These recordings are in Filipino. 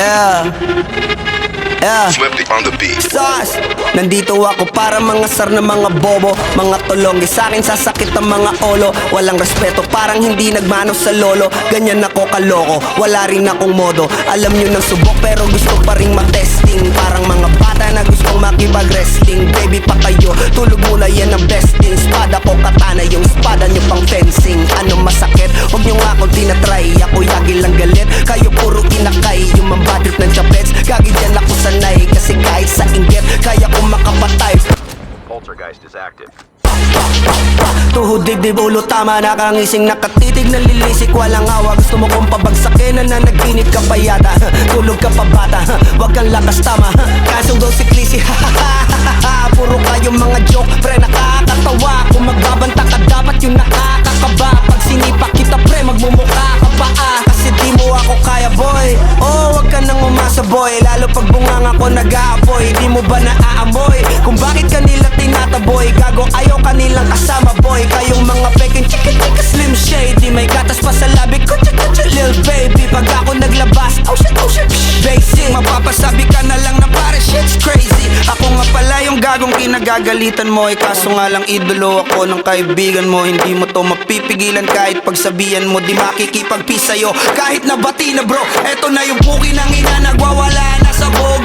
Yeah. Flippy on the beat. Sauce. Nandito ako para mga sar na mga bobo, mga tulonggi sa'kin sasakit ang mga olo. Walang respeto, parang hindi nagmano sa lolo. Ganyan ako kaloko, wala rin akong modo. Alam nyo ng subok pero gusto pa rin matesting. Parang mga bata na gustong makipag-wrestling. Baby pa kayo, tulog muna yan ang besting. Spada ko katana, yung spada nyo pang fencing. Ano masakit? Huwag nyo nga ako tinatry. Ako yagi lang galit, kayo puro inakay. Yung mambadrip ng chapets, gagi dyan ako sanay. Kasi kahit sa inggit, kaya ko makapatay. Poltergeist is active. Tuhod, dibdib, ulo, tama, nakangising, nakatitig, nalilisik, walang awa. Gusto mo kong pabagsakin, nananaginip ka pa yata. Tulog ka pa bata, wag kang lakas tama. Kasong daw si Clissy, puro kayong mga joke, pre, nakakatawa. Kung magbabanta ka, dapat yung nakakakaba. Pag sinipak kita, pre, magmumukha ka pa kasi di mo ako kaya, boy. Oh, wag ka nang umasa, boy. Lalo pag bunganga ko nag-aapoy. Di mo ba naaamoy kung bakit kanila tinataboy? Gago, ayaw kanilang kasama, boy. Kayong mga peking chika-chika slim shady. May gatas pa sa labi ko, chika-chika lil baby. Pag ako naglabas, oh shit, basic. Mapapasabi ka na lang na pare, shit's crazy. Ako nga pala yung gagong kinagagalitan mo. Kaso nga lang idolo ako ng kaibigan mo. Hindi mo to mapipigilan kahit pagsabihan mo. Di makikipag-peace sa'yo kahit nabati na, bro. Eto na yung puki ng ina, nagwawala na sabog.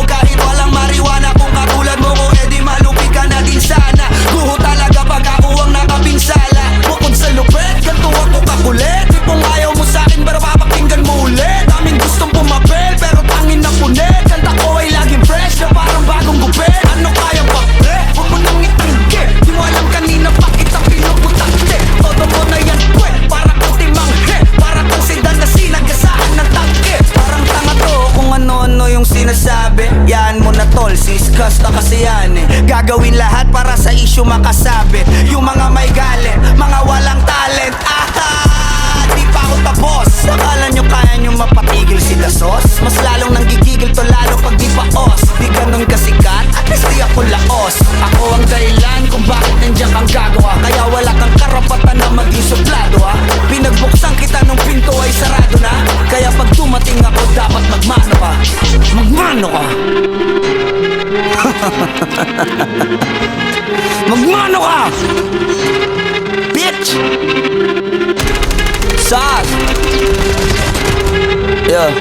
Kahit walang mariwana, kung katulad mo ko, edi malupit ka na din sana. Guho talaga pag ako ang nakapinsala. Bukod sa lupet, ganito ako kakulit. Tipong ayaw mo sa'kin, pero papakinggan mo ulit. Daming gustong pumapel, pero tangin na punit. Kanta ko ay laging fresh, na parang bagong gupit. Ano kaya pa, pre? Huwag mo nang itanggi. Di mo alam kanina pa kita pinuputakte. Todo mo na yan, pwe, para kang timanghe. Para kang sedan na sinagasaan ng tangke. Parang tanga to kung ano-ano yung sinasabi. Yan mo na tol, siskas na kasi yan eh. Gagawin lahat para sa issue makasabit. Yung mga may galit, mga walang talent. Di pa ako tapos. Akala nyo kaya nyo mapatigil si Dasos? Mas lalong nanggigigil to lalo pag di paos. Di ganun kasikat, at least di ako laos. Ako ang dahilan kung bakit nandiyan kang gagawa. Kaya wala kang karapatan na maging suplado ha. Pinagbuksan kita nung pinto ay sarado na. Kaya pag dumating ako dapat magmano ka. Magmano ka. Magmano ka, bitch. Sauce. Yeah.